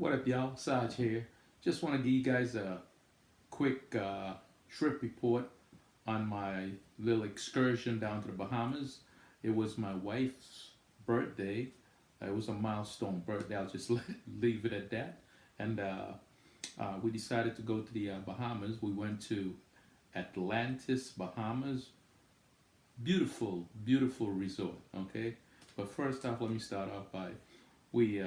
What up, y'all? Sarge here. Just want to give you guys a quick trip report on my little excursion down to the Bahamas. It was my wife's birthday. It was a milestone birthday. I'll just leave it at that. And we decided to go to the Bahamas. We went to Atlantis, Bahamas. Beautiful, beautiful resort. Okay, but first off, let me start off by we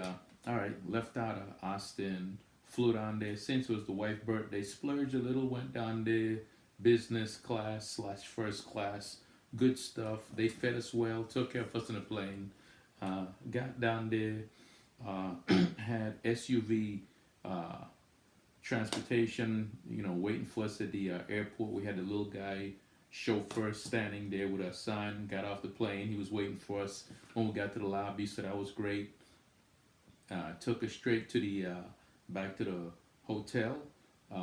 all right, left out of Austin, flew down there since it was the wife's birthday. Splurged a little, went down there, business class slash first class, good stuff. They fed us well, took care of us in the plane. Got down there, had SUV transportation, waiting for us at the airport. We had the little guy chauffeur standing there with our son. Got off the plane. He was waiting for us when we got to the lobby, so that was great. Took us straight to the back to the hotel.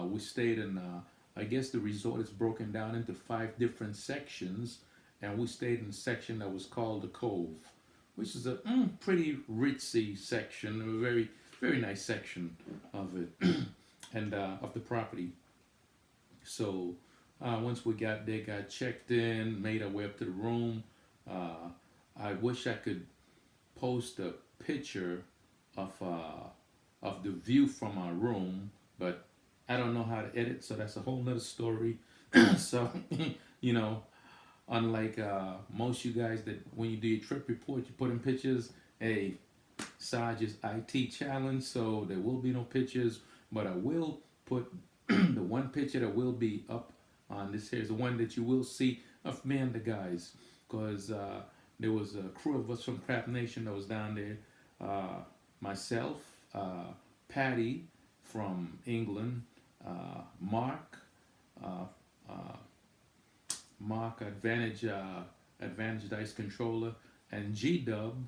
We stayed in. I guess the resort is broken down into 5 different sections, and we stayed in a section that was called the Cove, which is a pretty ritzy section, a very very nice section of it, and of the property. So once we got there, got checked in, made our way up to the room. I wish I could post a picture of the view from our room, but I don't know how to edit, so that's a whole nother story. So, you know, unlike most you guys that when you do your trip report, you put in pictures. Hey, Sarge's IT challenge, so there will be no pictures, but I will put the one picture that will be up on this here is the one that you will see of me and the guys, because there was a crew of us from Crap Nation that was down there. Myself, Patty from England, Mark, Advantage Dice Controller, and G Dub.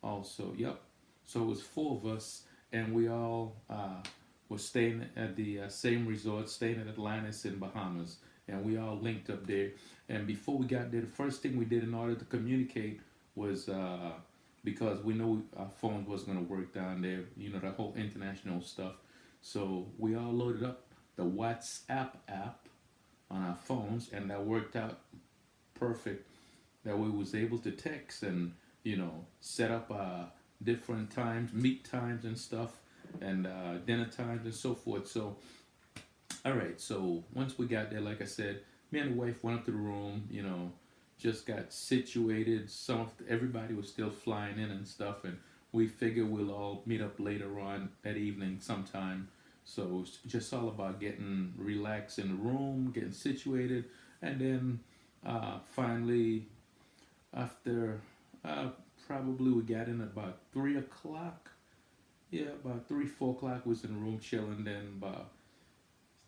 Also, yep. So it was 4 of us, and we all were staying at the same resort, staying at Atlantis in Bahamas, and we all linked up there. And before we got there, the first thing we did in order to communicate was because we knew our phones wasn't going to work down there, the whole international stuff. So we all loaded up the WhatsApp app on our phones, and that worked out perfect. That we was able to text and set up different times, meet times and stuff, and dinner times and so forth. So all right, so once we got there, like I said, me and the wife went up to the room, just got situated. Everybody was still flying in and stuff, and we figure we'll all meet up later on that evening sometime. So it's just all about getting relaxed in the room, getting situated, and then finally, after probably we got in about 3 o'clock. Yeah, about 3, 4 o'clock was in the room chilling. Then about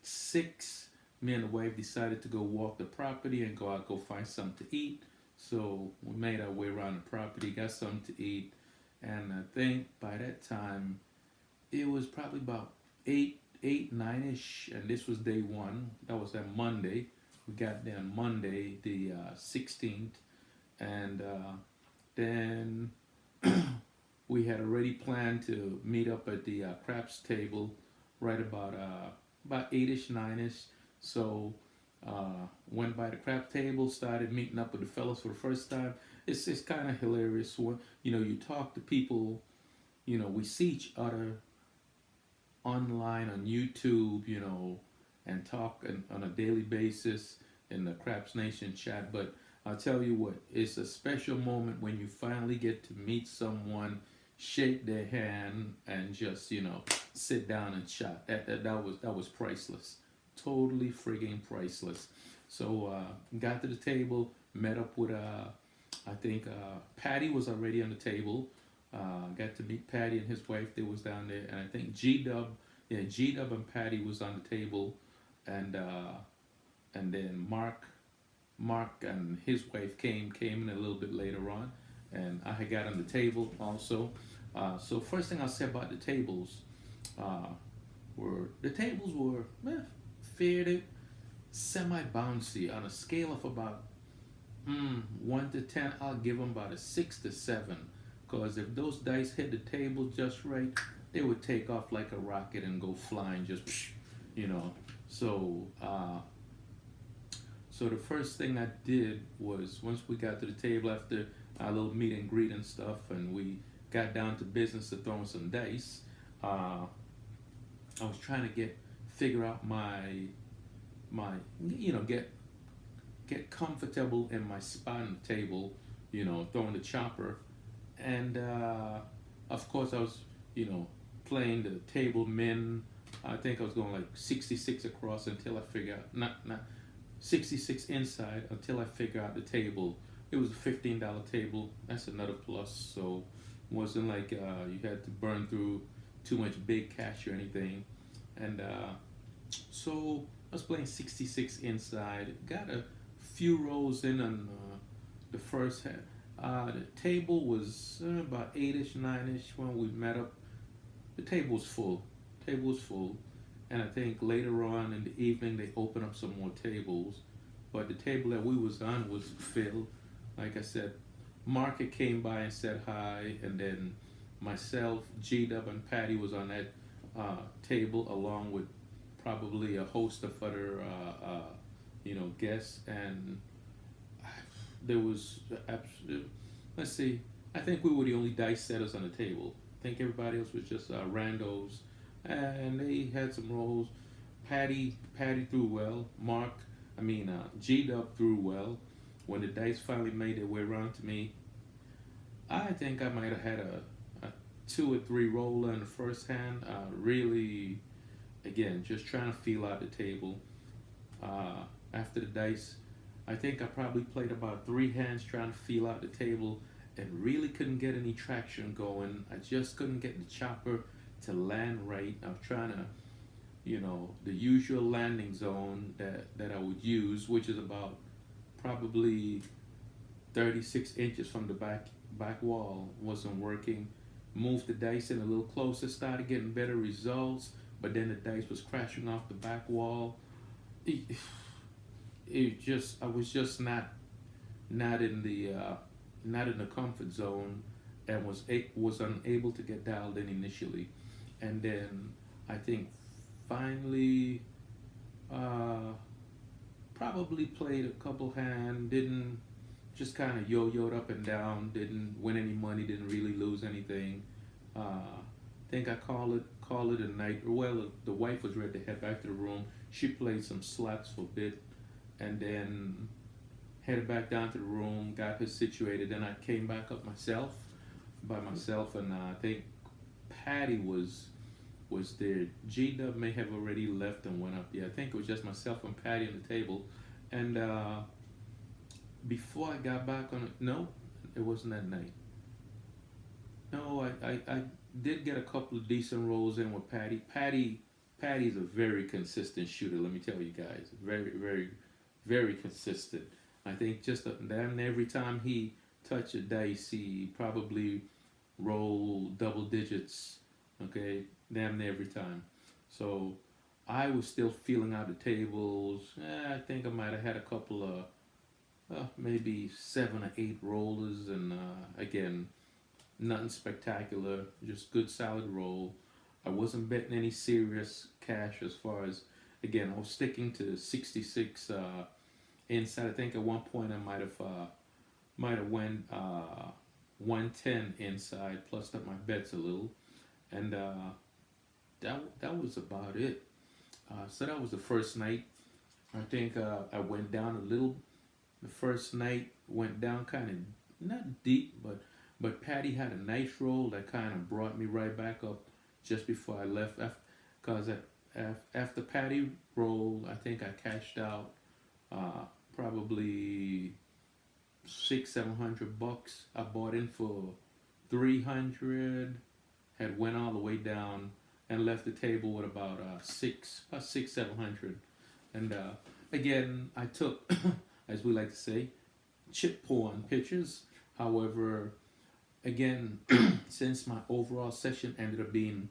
6, me and the wife decided to go walk the property and go out, go find something to eat. So we made our way around the property, got something to eat, and I think by that time it was probably about 9ish, and this was day one. That was that Monday. We got there on Monday, the 16th, and then we had already planned to meet up at the craps table right about 8ish, 9ish. So went by the crap table, started meeting up with the fellas for the first time. It's kind of hilarious when you talk to people. We see each other online on YouTube, and talk on a daily basis in the Craps Nation chat. But I'll tell you what, it's a special moment when you finally get to meet someone, shake their hand, and just sit down and chat. That was priceless, totally frigging priceless. So got to the table, met up with I think Patty was already on the table. Got to meet Patty and his wife. They was down there, and I think G Dub and Patty was on the table, and then Mark and his wife came in a little bit later on, and I had got on the table also. So first thing I'll say about the tables were fairly semi bouncy on a scale of about 1 to 10. I'll give them about a 6 to 7, because if those dice hit the table just right, they would take off like a rocket and go flying just, you know. So, so the first thing I did was once we got to the table after our little meet and greet and stuff, and we got down to business to throwing some dice. I was trying to figure out my get comfortable in my spot on the table, throwing the chopper, and of course I was playing the table min. I think I was going like 66 across until I figure out not 66 inside until I figure out the table. It was a $15 table. That's another plus. So it wasn't like you had to burn through too much big cash or anything. And so I was playing 66 inside. Got a few rolls in on the first hand. The table was about 8-ish, 9-ish when we met up. The table was full. Table was full. And I think later on in the evening they opened up some more tables. But the table that we was on was filled. Like I said, Market came by and said hi, and then myself, G-Dub, and Patty was on that table along with probably a host of other guests, and there was let's see, I think we were the only dice setters on the table. I think everybody else was just randos, and they had some rolls. Patty threw well. G-Dub threw well. When the dice finally made their way around to me, I think I might have had a 2 or 3 roller in the first hand. Really, again, just trying to feel out the table. After the dice, I think I probably played about 3 hands trying to feel out the table and really couldn't get any traction going. I just couldn't get the chopper to land right. I was trying to, the usual landing zone that I would use, which is about probably 36 inches from the back wall, wasn't working. Moved the dice in a little closer, started getting better results, but then the dice was crashing off the back wall. I was just not in the comfort zone, and was unable to get dialed in initially. And then I think finally probably played a couple hand, didn't, just kind of yo-yoed up and down, didn't win any money, didn't really lose anything. Think I call it a night. Well, the wife was ready to head back to the room. She played some slots for a bit, and then headed back down to the room, got her situated. Then I came back up by myself, and I think Patty was there. G-Dub may have already left and went up. Yeah, I think it was just myself and Patty on the table. And before I got back on it, no, it wasn't that night. No, I did get a couple of decent rolls in with Patty. Patty's a very consistent shooter, let me tell you guys. Very, very, very consistent. I think just damn every time he touched a dice, he probably rolled double digits. Okay, damn near every time. So I was still feeling out the tables. I think I might have had a couple of maybe 7 or 8 rollers, and again, nothing spectacular, just good solid roll. I wasn't betting any serious cash as far as, again, I was sticking to 66 inside. I think at one point I might have went 110 inside, plus up my bets a little, and that was about it. So that was the first night. I think I went down a little. The first night went down kind of not deep, but Patty had a nice roll that kind of brought me right back up just before I left. Because after Patty rolled, I think I cashed out probably $600-700. I bought in for 300, had went all the way down and left the table with about 600-700. And again, I took, as we like to say, chip porn pictures. However, again, since my overall session ended up being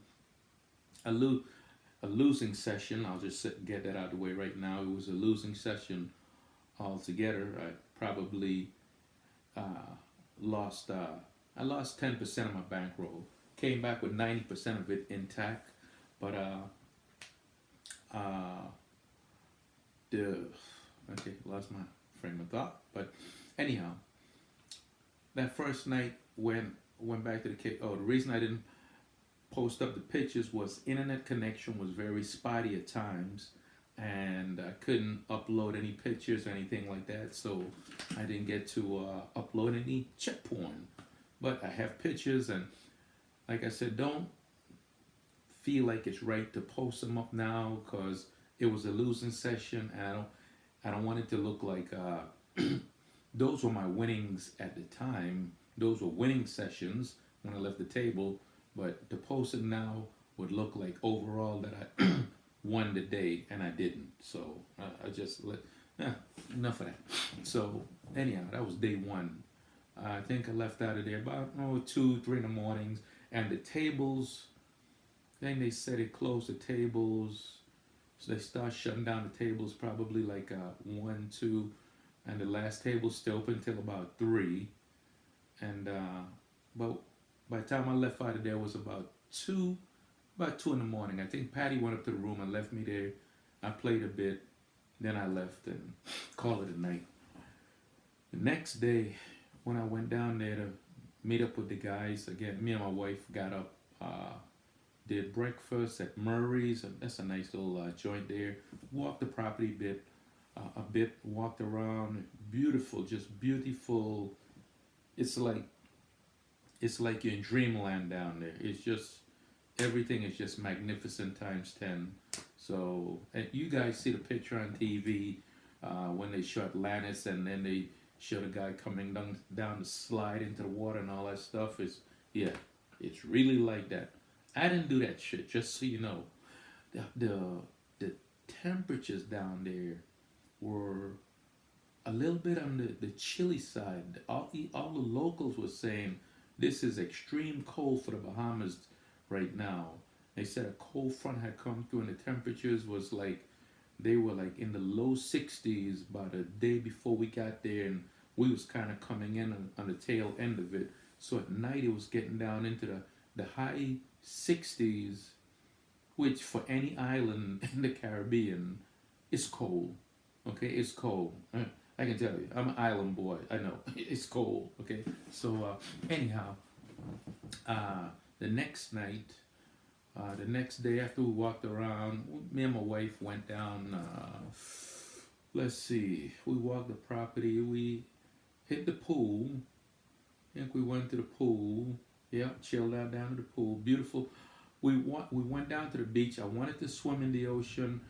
a losing session, I'll just get that out of the way right now. It was a losing session altogether. I probably lost I lost 10% of my bankroll. Came back with 90% of it intact, but uh, the okay, lost my frame of thought. But anyhow, that first night went back to the cave. Oh, the reason I didn't post up the pictures was internet connection was very spotty at times, and I couldn't upload any pictures or anything like that. So I didn't get to upload any check porn. But I have pictures, and like I said, don't feel like it's right to post them up now because it was a losing session, and I don't want it to look like those were my winnings at the time. Those were winning sessions when I left the table, but to post it now would look like overall that I won the day, and I didn't. So I just let enough of that. So anyhow, that was day one. I think I left out of there about 2, 3 in the mornings, and the tables. I think they said it closed the tables. So they start shutting down the tables probably like 1, 2, and the last table still open till about 3. And but by the time I left out of there was about 2 in the morning. I think Patty went up to the room and left me there. I played a bit, then I left and called it a night. The next day, when I went down there to meet up with the guys again, me and my wife got up. Did breakfast at Murray's. That's a nice little joint there. Walked the property a bit. Walked around. Beautiful, just beautiful. It's like you're in dreamland down there. It's just everything is just magnificent times 10. So and you guys see the picture on TV when they show Atlantis, and then they show the guy coming down the slide into the water and all that stuff. It's really like that. I didn't do that shit, just so you know. The temperatures down there were a little bit on the chilly side. All the locals were saying this is extreme cold for the Bahamas right now. They said a cold front had come through, and the temperatures was like they were like in the low 60s about a day before we got there, and we was kind of coming in on the tail end of it. So at night it was getting down into the high 60s, which for any island in the Caribbean is cold. Okay, it's cold. I can tell you, I'm an island boy. I know it's cold. Okay, so anyhow, the next night, the next day after we walked around, me and my wife went down. Let's see, we walked the property. We hit the pool. I think we went to the pool. Yeah, chilled out down to the pool. Beautiful. We went down to the beach. I wanted to swim in the ocean.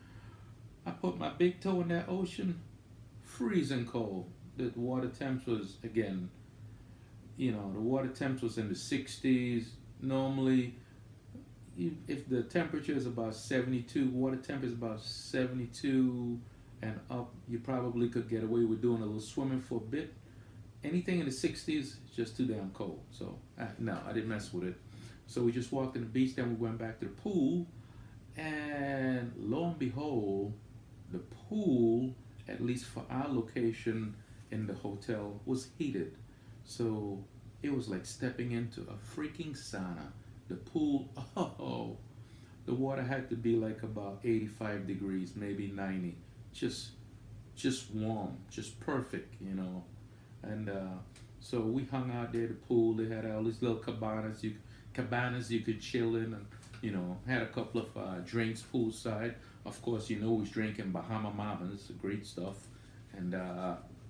I put my big toe in that ocean. Freezing cold. The water temps was, again, the water temps was in the 60s. Normally, if the temperature is about 72, water temp is about 72 and up, you probably could get away with doing a little swimming for a bit. Anything in the 60s is just too damn cold. So, no, I didn't mess with it. So we just walked in the beach, then we went back to the pool, and lo and behold, the pool, at least for our location in the hotel, was heated. So it was like stepping into a freaking sauna. The pool, the water had to be like about 85 degrees, maybe 90. Just warm, just perfect, And so we hung out there at the pool. They had all these little cabanas you could chill in, and had a couple of drinks poolside. Of course, we was drinking Bahama Mamas, great stuff, and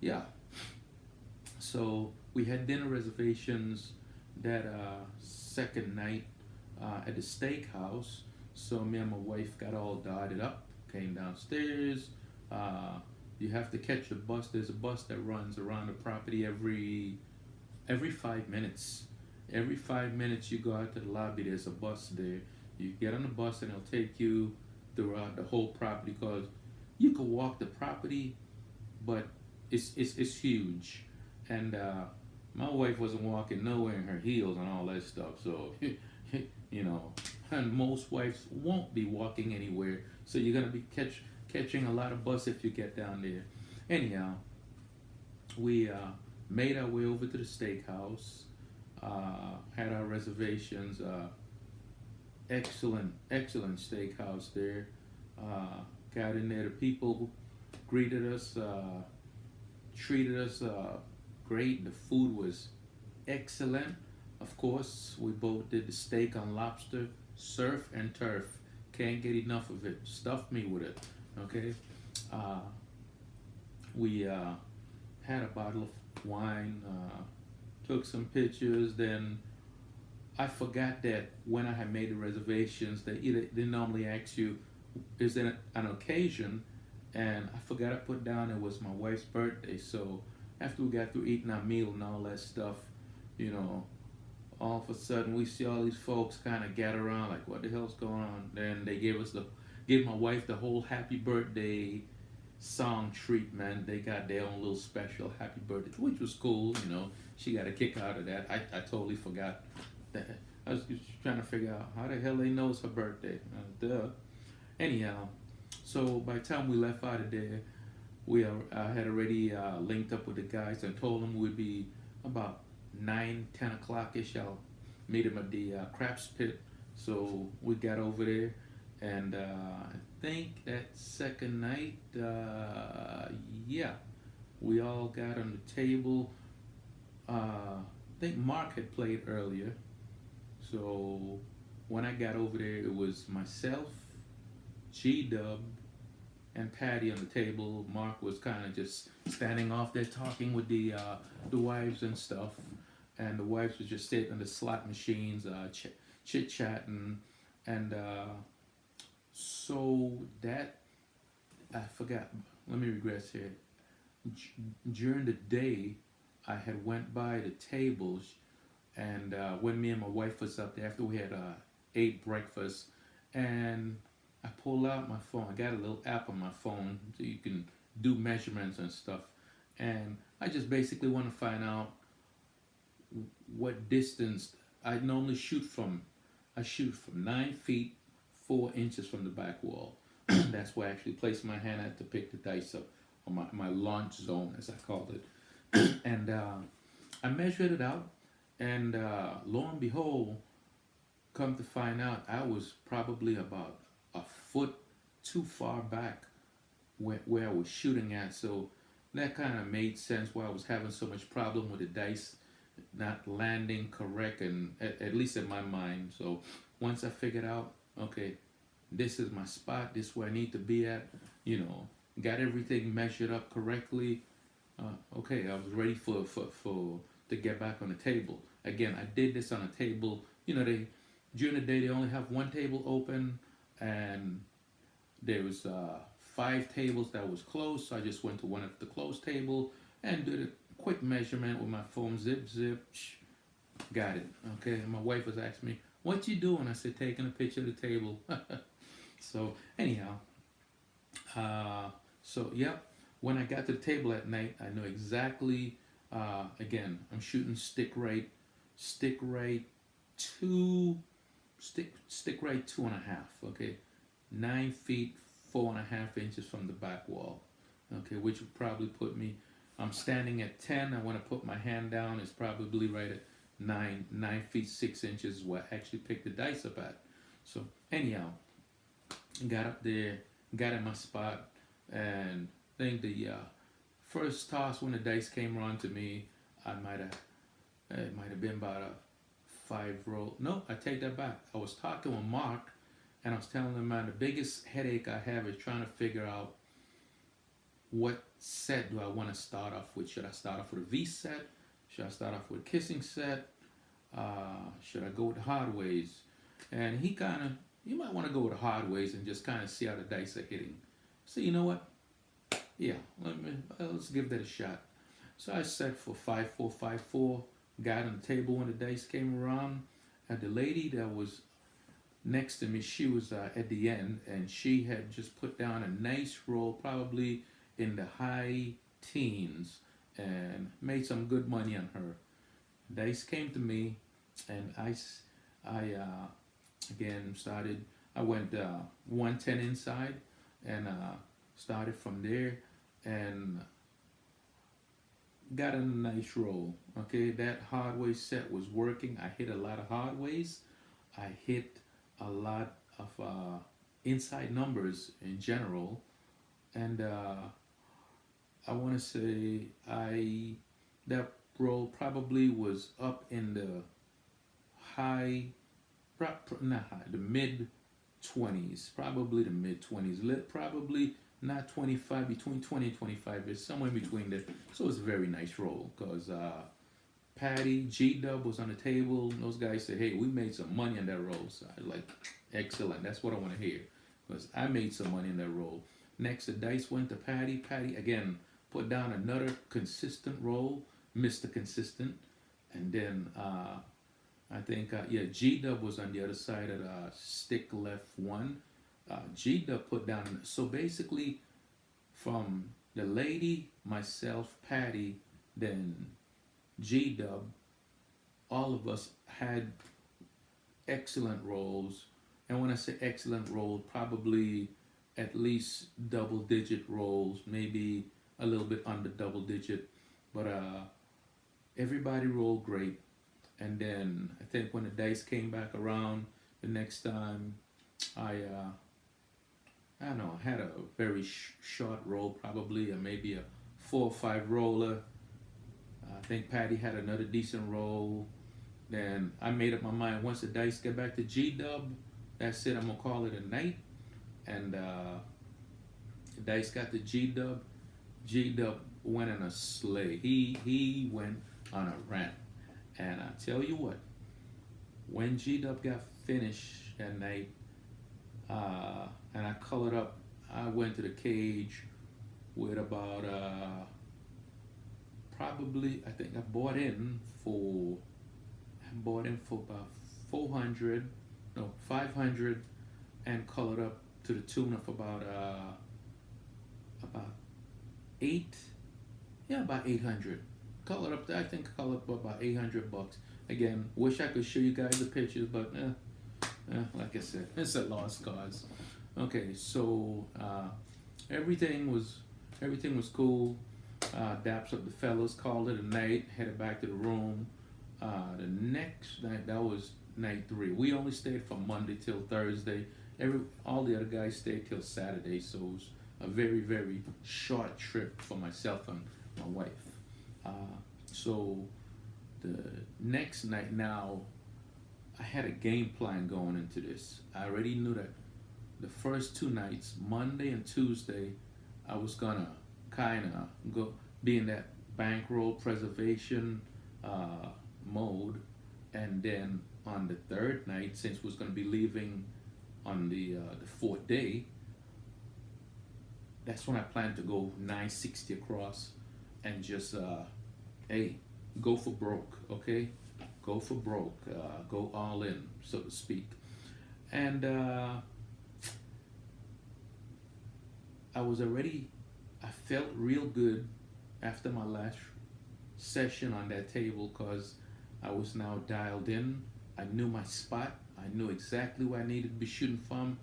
yeah. So we had dinner reservations that second night at the steakhouse. So me and my wife got all dotted up, came downstairs. You have to catch the bus. There's a bus that runs around the property every 5 minutes. Every 5 minutes you go out to the lobby, there's a bus there. You get on the bus and it'll take you throughout the whole property, because you could walk the property, but it's huge. And my wife wasn't walking nowhere in her heels and all that stuff. So, and most wives won't be walking anywhere. So you're going to be catching a lot of bus if you get down there. Anyhow, we made our way over to the steakhouse. Had our reservations. Excellent steakhouse there. Got in there. The people greeted us, treated us great. The food was excellent. Of course, we both did the steak on lobster, surf and turf. Can't get enough of it. Stuff me with it. Okay. Uh, we had a bottle of wine. Took some pictures. Then I forgot that when I had made the reservations, they normally ask you, is there an occasion? And I forgot to put down it was my wife's birthday. So after we got through eating our meal and all that stuff, you know, all of a sudden we see all these folks kind of gather around like, what the hell's going on? Then they gave my wife the whole happy birthday song treatment. They got their own little special happy birthday, which was cool. You know, she got a kick out of that. I totally forgot that. I was just trying to figure out how the hell they know it's her birthday. Duh. Anyhow, so by the time we left out of there, we had already linked up with the guys and told them we'd be about 9, 10 o'clock ish. I'll meet them at the craps pit. So we got over there, and I think that second night, yeah, we all got on the table. I think Mark had played earlier, so when I got over there, it was myself, G Dub, and Patty on the table. Mark was kind of just standing off there talking with the wives and stuff, and the wives were just sitting in the slot machines, chit chatting, and so that I forgot. Let me regress here. During the day, I had went by the tables, and when me and my wife was up there after we had ate breakfast, and I pulled out my phone. I got a little app on my phone so you can do measurements and stuff. And I just basically want to find out what distance I normally shoot from. I shoot from 9 feet 4 inches from the back wall. That's where I actually placed my hand at to pick the dice up, or my launch zone as I called it. And I measured it out, and lo and behold, come to find out, I was probably about a foot too far back where I was shooting at. So that kind of made sense why I was having so much problem with the dice not landing correct, and at least in my mind. So once I figured out, okay, this is my spot, this is where I need to be at, you know, got everything measured up correctly. Okay, I was ready for to get back on the table. Again, I did this on a table. You know, during the day they only have one table open, and there was 5 tables that was closed. So I just went to one of the closed table and did a quick measurement with my phone. Zip, got it. Okay, and my wife was asking me, "What you doing?" I said, "Taking a picture of the table." So anyhow, so yep. When I got to the table at night, I knew exactly. Again, I'm shooting stick right 2, stick right 2.5. Okay, 9 feet 4.5 inches from the back wall. Okay, which would probably put me. I'm standing at 10. I want to put my hand down. It's probably right at 9 feet 6 inches. Where I actually picked the dice up at. So anyhow, got up there, got in my spot, and I think the first toss when the dice came around to me, it might have been about a 5 roll. No, I take that back. I was talking with Mark, and I was telling him, man, the biggest headache I have is trying to figure out what set do I want to start off with. Should I start off with a V set? Should I start off with a kissing set? Should I go with the hard ways? And you might want to go with the hard ways and just kind of see how the dice are hitting. So you know what? Yeah, let's give that a shot. So I set for 5-4, 5-4. Got on the table when the dice came around. And the lady that was next to me, she was at the end, and she had just put down a nice roll, probably in the high teens, and made some good money on her. Dice came to me, and I again started. I went 110 inside, and started from there. And got a nice roll. Okay, that hard way set was working. I hit a lot of hard ways. I hit a lot of inside numbers in general, and I want to say I that roll probably was up in the high, not high, the mid 20s, probably the mid 20s, probably not 25, between 20 and 25, it's somewhere in between there. So it's a very nice roll because Patty, G Dub was on the table. And those guys said, hey, we made some money on that roll. So I was like, excellent. That's what I want to hear because I made some money in that roll. Next, the dice went to Patty. Patty, again, put down another consistent roll, Mr. Consistent. And then I think, yeah, G Dub was on the other side of the stick left one. G Dub put down, so basically from the lady, myself, Patty, then G Dub, all of us had excellent roles. And when I say excellent roles, probably at least double digit roles, maybe a little bit under double digit. But everybody rolled great. And then I think when the dice came back around the next time, I don't know, I had a very short roll, probably, or maybe a 4 or 5 roller. I think Patty had another decent roll. Then I made up my mind once the dice get back to G Dub, that's it, I'm gonna call it a night. And the dice got to G Dub. G Dub went on a sleigh. He went on a rant. And I tell you what, when G Dub got finished that night, and I colored up, I went to the cage with about probably, I think I bought in for about 400, no, 500, and colored up to the tune of about eight, yeah, about 800. Colored up, I think I colored up about $800. Again, wish I could show you guys the pictures, but like I said, it's a lost cause. Okay, so everything was cool. Daps up the fellas, called it a night, headed back to the room. The next night, that was night 3. We only stayed from Monday till Thursday. All the other guys stayed till Saturday, so it was a very, very short trip for myself and my wife. So the next night, now I had a game plan going into this. I already knew that the first 2 nights, Monday and Tuesday, I was gonna kind of go be in that bankroll preservation mode, and then on the 3rd night, since we was gonna be leaving on the 4th day, that's when I planned to go 960 across and just hey, go for broke, okay? Go for broke, go all in, so to speak. And I felt real good after my last session on that table because I was now dialed in. I knew my spot. I knew exactly where I needed to be shooting from.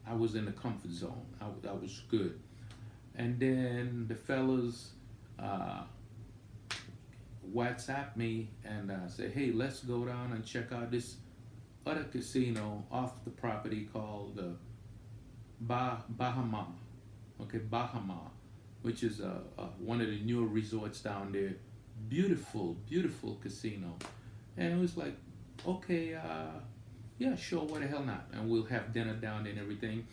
I was in the comfort zone. I was good. And then the fellas WhatsApp me and say, hey, let's go down and check out this other casino off the property called Bahamas. Okay, Bahamas, which is one of the newer resorts down there. Beautiful, beautiful casino. And it was like, okay, yeah, sure, what the hell not? And we'll have dinner down there and everything,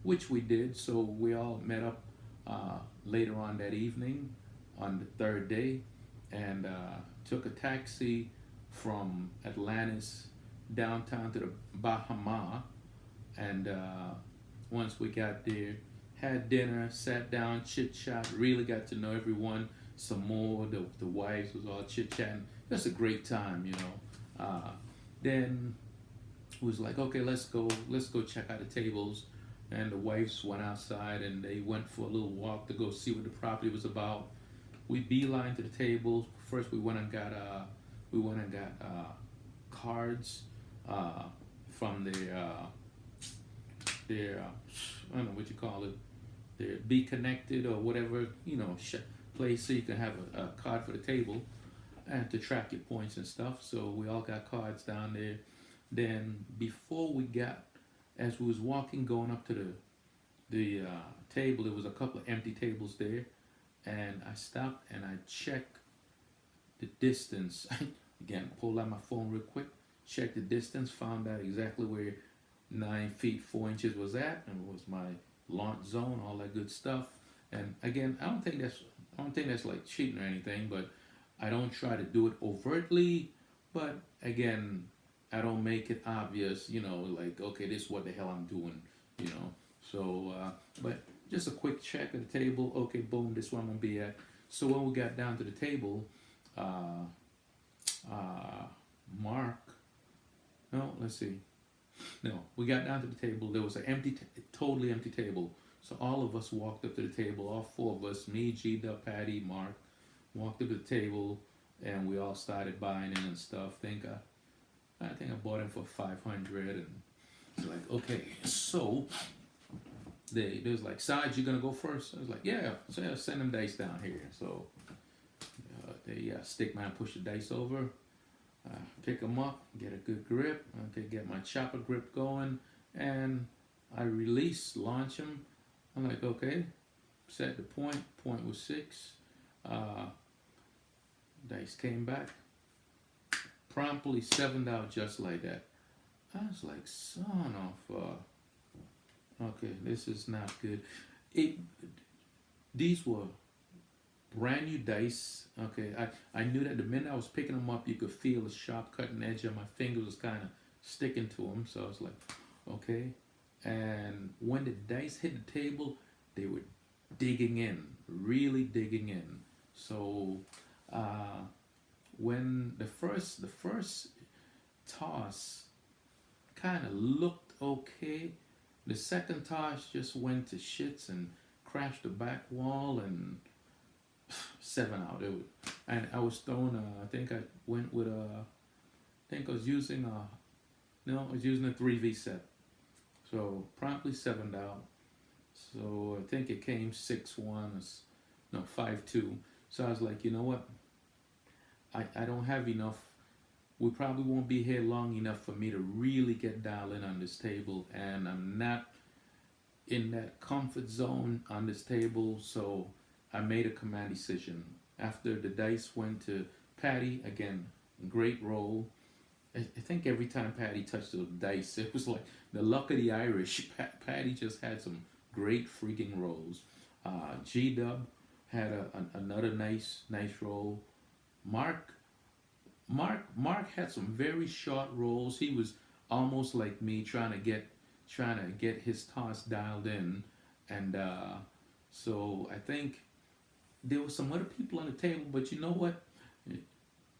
which we did. So we all met up later on that evening on the 3rd day and took a taxi from Atlantis downtown to the Bahamas. And once we got there, had dinner, sat down, chit chat, really got to know everyone some more. The wives was all chit chatting. Just a great time, you know. Then it was like, okay, let's go check out the tables. And the wives went outside and they went for a little walk to go see what the property was about. We beeline to the tables. First, we went and got cards from their I don't know what you call it, their Be Connected or whatever, you know, place so you can have a card for the table and to track your points and stuff. So we all got cards down there. Then before we got, as we was walking going up to the table, there was a couple of empty tables there, and I stopped and I checked the distance. Again, pulled out my phone real quick, checked the distance, found out exactly where 9 feet 4 inches was at, and it was my launch zone, all that good stuff. And again, I don't think that's like cheating or anything, but I don't try to do it overtly. But again, I don't make it obvious, like, okay, this is what the hell I'm doing, you know. So, but just a quick check of the table. Okay, boom, this one I'm gonna be at. So when we got down to the table, uh, Mark, no, let's see. No, we got down to the table. There was an totally empty table. So all of us walked up to the table. All four of us, me, G, Patty, Mark, walked up to the table, and we all started buying in and stuff. I think I bought him for 500, and it's like, okay, so they was like, Sarge, you gonna go first? I was like, yeah. So yeah, send them dice down here. So they stick man push the dice over, pick them up, get a good grip. Okay, get my chopper grip going, and I release, launch them. I'm like, okay, set the point. Point was 6. Dice came back. Promptly 7'd out just like that. I was like, son of okay, this is not good. These were brand new dice. Okay, I knew that the minute I was picking them up, you could feel the sharp cutting edge of my fingers was kind of sticking to them. So I was like, okay. And when the dice hit the table, they were digging in, really digging in. So when the first toss kind of looked okay, the second toss just went to shits and crashed the back wall and 7 out. And I was throwing I think I went with I think I was using I was using a 3V set. So promptly 7'd out. So I think it came 6-1, 5-2. So I was like, you know what? I don't have enough. We probably won't be here long enough for me to really get dialed in on this table, and I'm not in that comfort zone on this table. So I made a command decision. After the dice went to Patty, again, great roll. I think every time Patty touched the dice, it was like the luck of the Irish. Patty just had some great freaking rolls. G-Dub had another nice roll. Mark had some very short rolls. He was almost like me, trying to get his toss dialed in, and so I think there were some other people on the table, but you know what?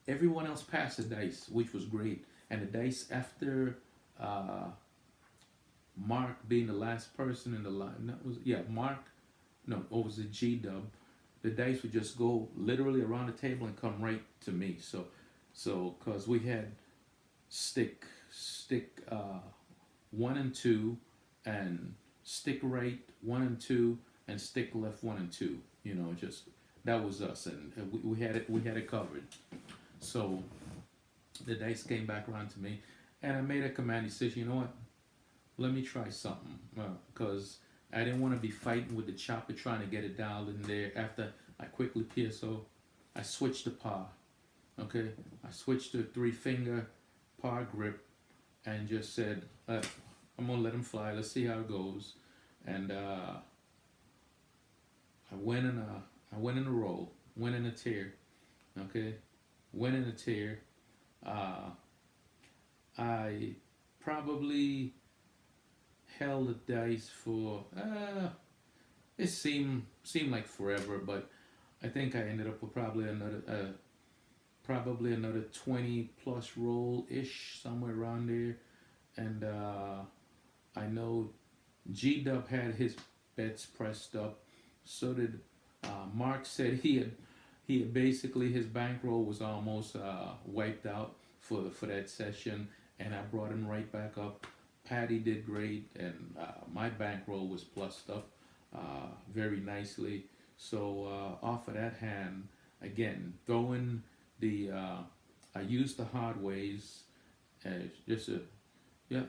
Everyone else passed the dice, which was great. And the dice after Mark being the last person in the line, Mark. No, it was a G-Dub. The dice would just go literally around the table and come right to me. So because we had stick 1 and 2, and stick right 1 and 2, and stick left 1 and 2. Just that was us, and we had it covered. So the dice came back around to me, and I made a command decision. You know what? Let me try something, because I didn't want to be fighting with the chopper trying to get it dialed in there. After I quickly PSO, I switched to par. Okay, I switched to 3-finger par grip, and just said, I'm gonna let him fly. Let's see how it goes. And I went in a roll, went in a tear. Okay, went in a tear. I probably held the dice for it seemed like forever, but I think I ended up with probably another 20 plus roll ish, somewhere around there. And I know G Dub had his bets pressed up. So did Mark. Said he had basically, his bankroll was almost wiped out for that session, and I brought him right back up. Patty did great, and my bankroll was plussed up very nicely. So off of that hand, again, throwing I used the hard ways as just a, yeah,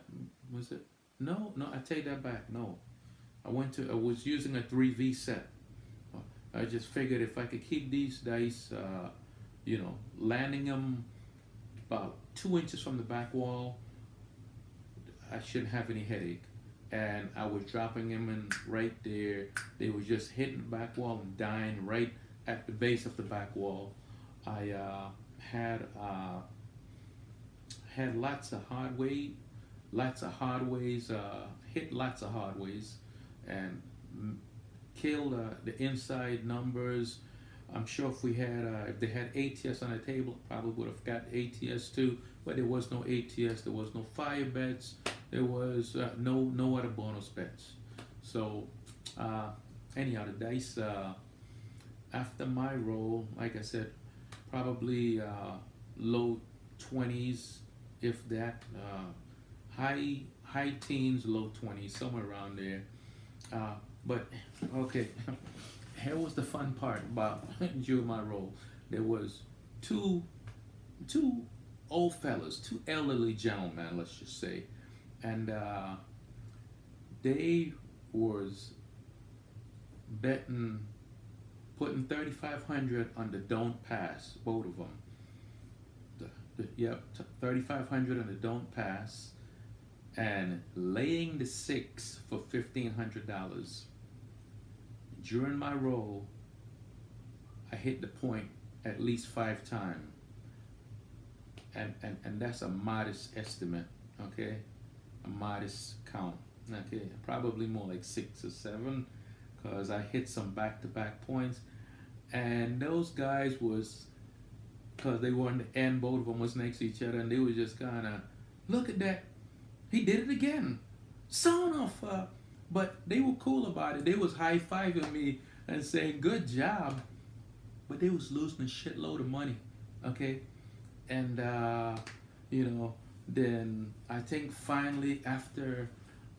was it? No, no, I take that back. No, I was using a 3V set. I just figured if I could keep these dice, landing them about 2 inches from the back wall, I shouldn't have any headache. And I was dropping them in right there. They were just hitting the back wall and dying right at the base of the back wall. I had had lots of hard ways, hit lots of hard ways, and killed the inside numbers. I'm sure if they had ATS on the table, probably would have got ATS too. But there was no ATS. There was no fire bets. There was no other bonus bets. So anyhow, the dice after my roll, like I said, probably low 20s, if that, high teens, low 20s, somewhere around there. But okay, here was the fun part about during my roll. There was two two old fellas, two elderly gentlemen, let's just say, and they was betting, putting 3,500 on the don't pass, both of them. Yep, 3,500 on the don't pass, and laying the six for $1,500. During my roll, I hit the point at least 5 times, and that's a modest estimate, okay, a modest count, okay, probably more like 6 or 7, because I hit some back-to-back points, and those guys was, because they were in the end, both of them was next to each other, and they was just kind of, look at that, he did it again, son of. But they were cool about it. They was high-fiving me and saying, good job. But they was losing a shitload of money, okay? And, then I think finally after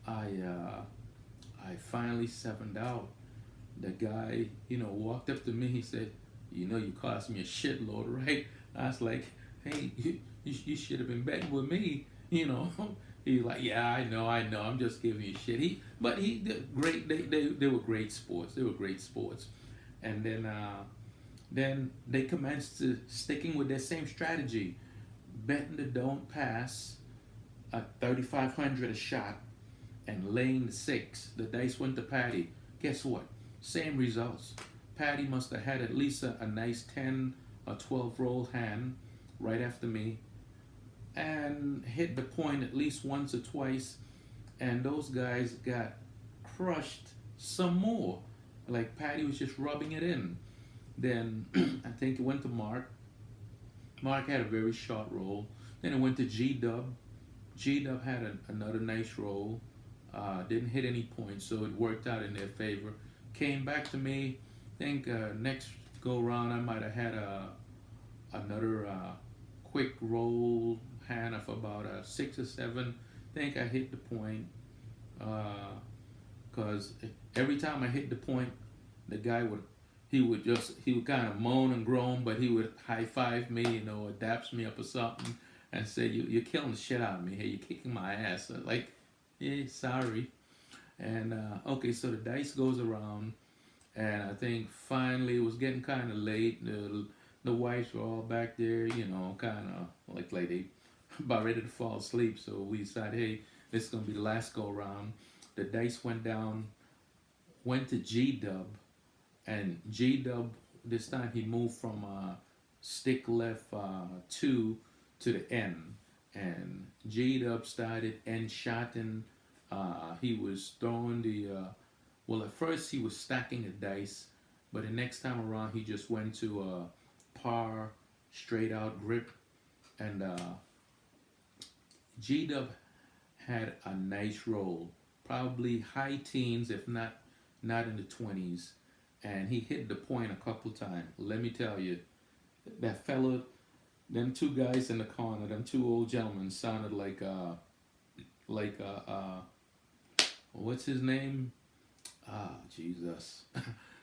I finally sevened out, the guy, walked up to me. He said, you cost me a shitload, right? I was like, hey, you should have been betting with me, He's like, yeah, I know, I'm just giving you shit. But he did great. They were great sports. They were great sports, and then they commenced to sticking with their same strategy, betting the don't pass at 3,500 a shot, and laying the six. The dice went to Patty. Guess what? Same results. Patty must have had at least a nice 10 or 12 roll hand right after me, and hit the point at least once or twice, and those guys got crushed some more. Like Patty was just rubbing it in. Then I think it went to Mark. Mark had a very short roll. Then it went to G Dub. G Dub had another nice roll. Didn't hit any points, so it worked out in their favor. Came back to me. I think next go round I might have had another quick roll hand of about 6 or 7. Think I hit the point, because every time I hit the point, the guy would kind of moan and groan, but he would high five me, or daps me up or something, and say, you're killing the shit out of me. Hey, you're kicking my ass. So like, yeah, sorry. And okay, so the dice goes around, and I think finally it was getting kind of late. The wives were all back there, kind of like they about ready to fall asleep. So we decided, hey, this is gonna be the last go round. The dice went down, went to G Dub, and G Dub this time he moved from stick left 2 to the end, and G Dub started end shotting. He was throwing well, at first he was stacking the dice, but the next time around he just went to par straight out grip, and G Dub had a nice roll, probably high teens, if not in the 20s, and he hit the point a couple times. Let me tell you, that fella, them two guys in the corner, them two old gentlemen sounded like what's his name? Jesus.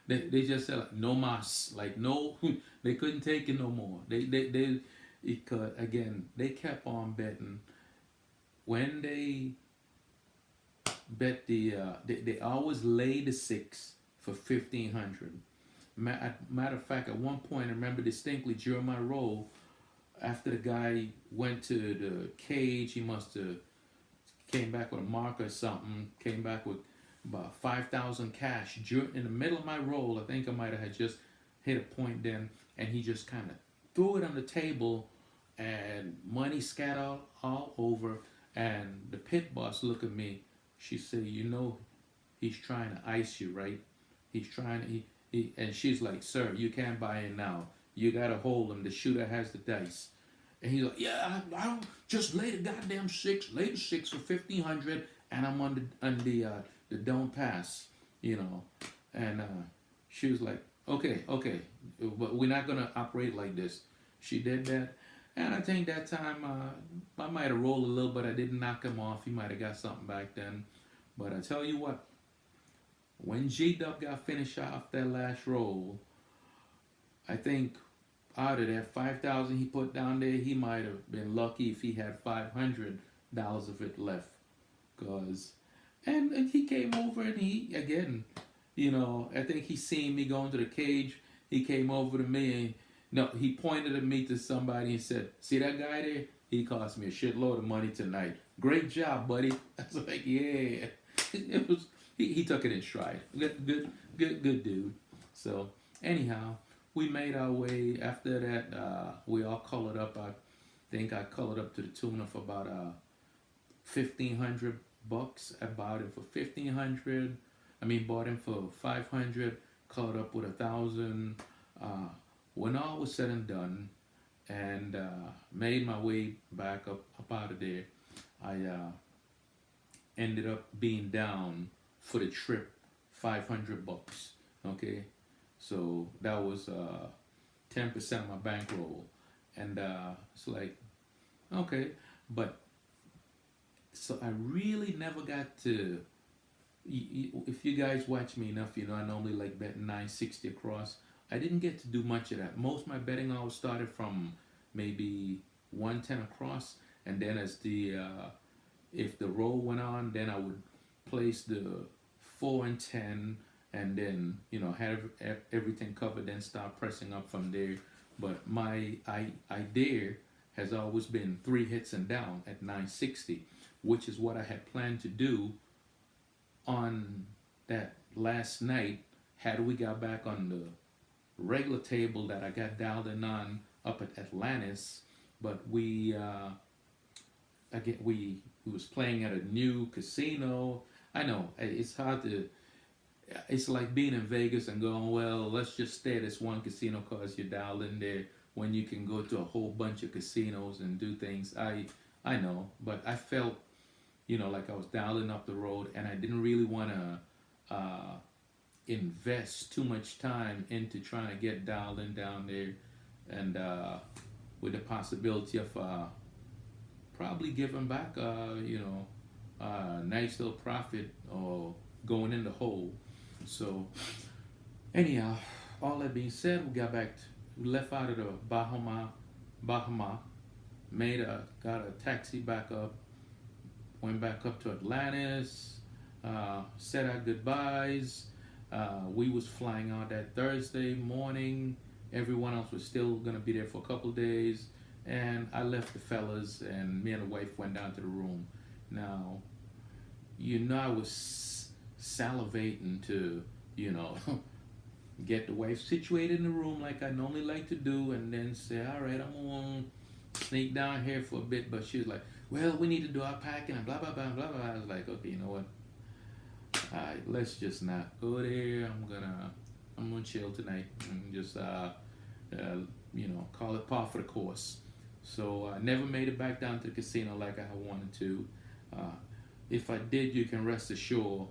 They just said like no mas, like no, they couldn't take it no more. They it could again. They kept on betting when they bet they always lay the six for 1,500. Matter of fact, at one point I remember distinctly during my roll, after the guy went to the cage, he must have came back with a mark or something. Came back with about 5,000 cash in the middle of my roll. I think I might have had just hit a point then, and he just kind of threw it on the table, and money scattered all over. And the pit boss looked at me. She said, "You know, he's trying to ice you, right? He's trying to." And she's like, "Sir, you can't buy it now. You gotta hold him. The shooter has the dice." And he's like, "Yeah, I just lay the goddamn six, lay the six for 1,500, and I'm on the don't pass, you know." And she was like, "Okay, okay, but we're not gonna operate like this." She did that, and I think that time I might have rolled a little, but I didn't knock him off. He might have got something back then. But I tell you what, when G Dub got finished off that last roll, I think out of that 5,000 he put down there, he might have been lucky if he had $500 of it left. Cause, and he came over and he again, I think he seen me going to the cage. He came over to me and no, he pointed at me to somebody and said, "See that guy there? He cost me a shitload of money tonight. Great job, buddy." I was like, "Yeah." It was. He took it in stride. Good dude. So anyhow, we made our way. After that, we all colored up. I think I colored up to the tune of about $1,500. I bought it for 1,500. I mean, bought him for 500. Colored up with 1,000. When all was said and done, and made my way back up out of there, I ended up being down for the trip $500. Okay, so that was 10% of my bankroll, and it's like okay, but so I really never got to. If you guys watch me enough, I normally like betting 960 across. I didn't get to do much of that. Most of my betting always started from maybe 110 across, and then as the if the roll went on, then I would place the 4 and 10, and then have everything covered, then start pressing up from there. But my idea has always been three hits and down at 960, which is what I had planned to do on that last night. Had we got back on the regular table that I got dialed in on up at Atlantis, but we was playing at a new casino. I know it's hard to. It's like being in Vegas and going, well, let's just stay at this one casino because you're dialed in there when you can go to a whole bunch of casinos and do things. I know, but I felt, like I was dialing up the road, and I didn't really want to invest too much time into trying to get dialed in down there, and with the possibility of probably giving back, a nice little profit or going in the hole. So, anyhow, all that being said, we got back. We left out of the Bahama, got a taxi back up, went back up to Atlantis, said our goodbyes. We was flying out that Thursday morning. Everyone else was still gonna be there for a couple days, and I left the fellas, and me and the wife went down to the room. Now, I was salivating to, get the wife situated in the room like I normally like to do, and then say, "All right, I'm gonna sneak down here for a bit." But she was like, "Well, we need to do our packing and blah blah blah blah blah." I was like, "Okay, you know what? All right, let's just not go there. I'm gonna chill tonight and just call it par for the course." So I never made it back down to the casino like I wanted to. If I did, you can rest assured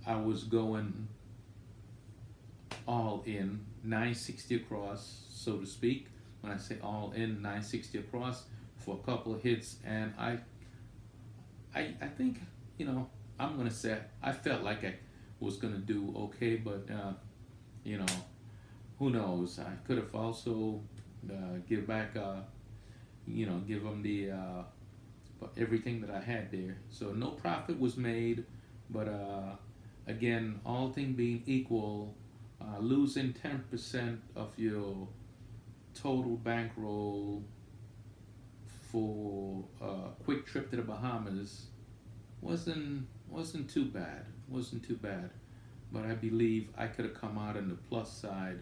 I was going all in 960 across, so to speak. When I say all in 960 across for a couple of hits, and I think I'm gonna say I felt like I was gonna do okay, but you know, who knows? I could have also give back, give them the everything that I had there. So no profit was made, but again, all things being equal, losing 10% of your total bankroll for a quick trip to the Bahamas wasn't too bad. Wasn't too bad. But I believe I could have come out on the plus side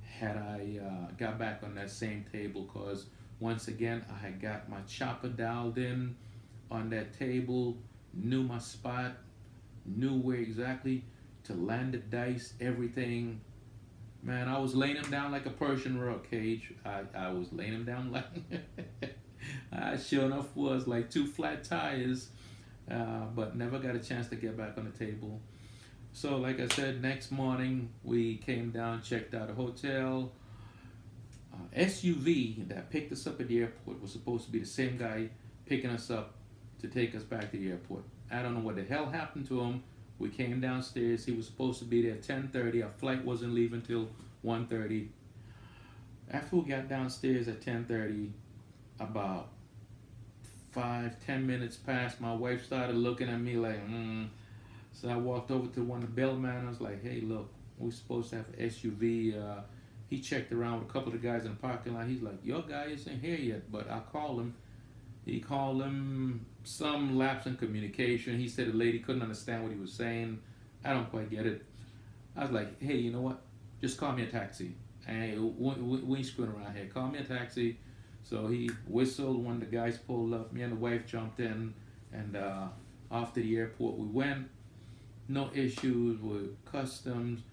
had I got back on that same table. Cause once again I had got my chopper dialed in on that table, knew my spot, knew where exactly to land the dice, everything. Man, I was laying him down like a Persian rug cage. I was laying him down like I sure enough was like two flat tires, but never got a chance to get back on the table. So, like I said, next morning we came down, checked out a hotel. SUV that picked us up at the airport was supposed to be the same guy picking us up to take us back to the airport. I don't know what the hell happened to him. We came downstairs. He was supposed to be there at 10:30. Our flight wasn't leaving till 1:30. After we got downstairs at 10:30, about 5, 10 minutes passed. My wife started looking at me like, So I walked over to one of the bellman. I was like, "Hey, look, we're supposed to have an SUV." He checked around with a couple of guys in the parking lot. He's like, "Your guy isn't here yet, but I'll call him." He called him, some lapse in communication. He said the lady couldn't understand what he was saying. I don't quite get it. I was like, "Hey, you know what? Just call me a taxi. Hey, we ain't screwing around here. Call me a taxi." So he whistled when the guys pulled up. Me and the wife jumped in, and off to the airport we went. No issues with customs.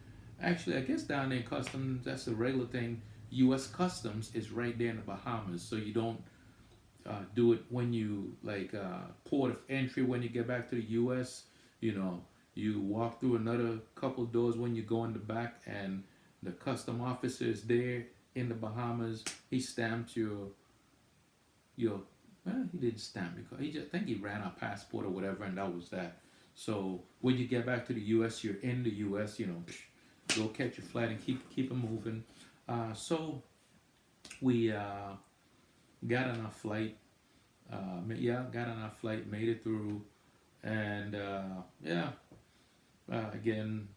Actually, I guess down there in customs, that's a regular thing. U.S. Customs is right there in the Bahamas, so you don't do it when you like port of entry when you get back to the U.S. You know, you walk through another couple doors when you go in the back, and the custom officer is there in the Bahamas. He stamped your well, he didn't stamp because he just I think he ran our passport or whatever, and that was that. So when you get back to the U.S., you're in the U.S. You know, go catch your flight and keep it moving. So we got on our flight. Got on our flight, made it through, and again,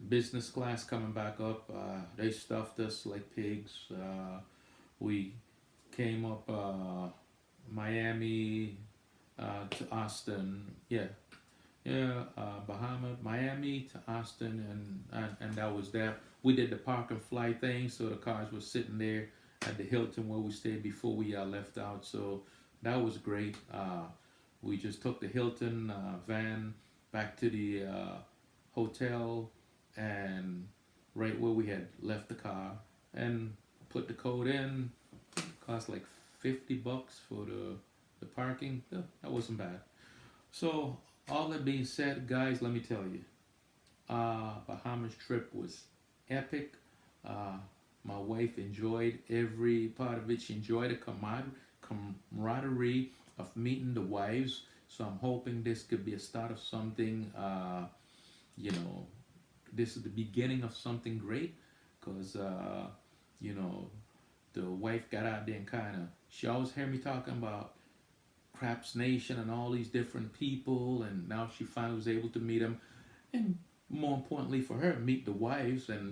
business class coming back up. They stuffed us like pigs. We came up Miami to Austin. Bahamas, Miami to Austin, and that was that. We did the park and fly thing, so the cars were sitting there at the Hilton where we stayed before we left out. So that was great. We just took the Hilton van back to the hotel, and right where we had left the car, and put the code in. It cost like $50 for the parking. Yeah, that wasn't bad. So all that being said, guys, let me tell you, Bahamas trip was epic. My wife enjoyed every part of it. She enjoyed the camaraderie of meeting the wives. So I'm hoping this could be a start of something. You know, this is the beginning of something great, because you know, the wife got out there and kind of, she always heard me talking about Craps Nation and all these different people, and now she finally was able to meet them, and more importantly for her, meet the wives, and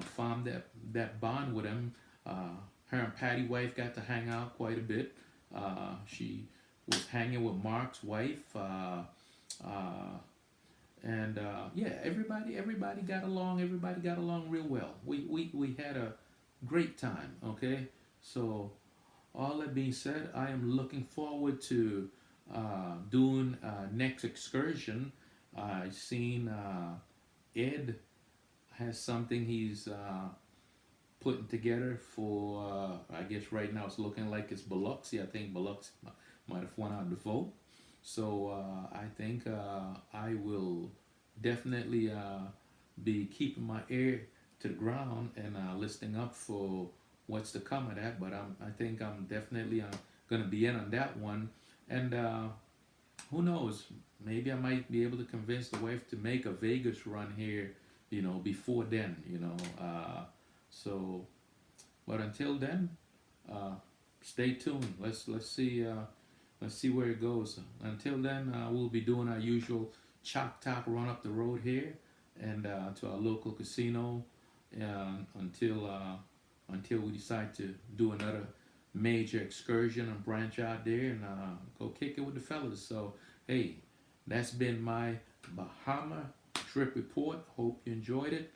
form that bond with them. Her and Patty wife got to hang out quite a bit. She was hanging with Mark's wife, and everybody got along. Everybody got along real well. We had a great time. Okay, so all that being said, I am looking forward to doing next excursion. I've seen Ed has something he's putting together for. I guess right now it's looking like it's Biloxi. I think Biloxi might have won out the vote. So I think I will definitely be keeping my ear to the ground and listening up for what's to come of that. But I think I'm definitely going to be in on that one. And who knows? Maybe I might be able to convince the wife to make a Vegas run here before then, so, but until then, uh, stay tuned. Let's see where it goes. Until then, we'll be doing our usual chalk talk run up the road here and to our local casino until we decide to do another major excursion and branch out there and go kick it with the fellas. So, hey, that's been my Bahama trip report. Hope you enjoyed it.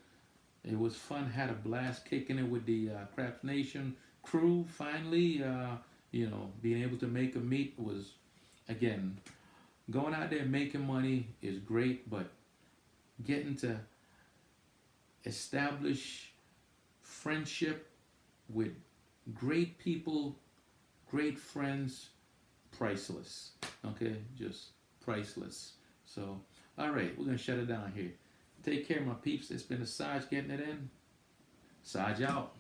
It was fun. Had a blast kicking it with the Craps Nation crew. Finally, being able to make a meet was, again, going out there making money is great, but getting to establish friendship with great people, great friends, priceless. Okay, just priceless. So, all right, we're gonna shut it down here. Take care, my peeps. It's been a Sarge getting it in. Sarge out.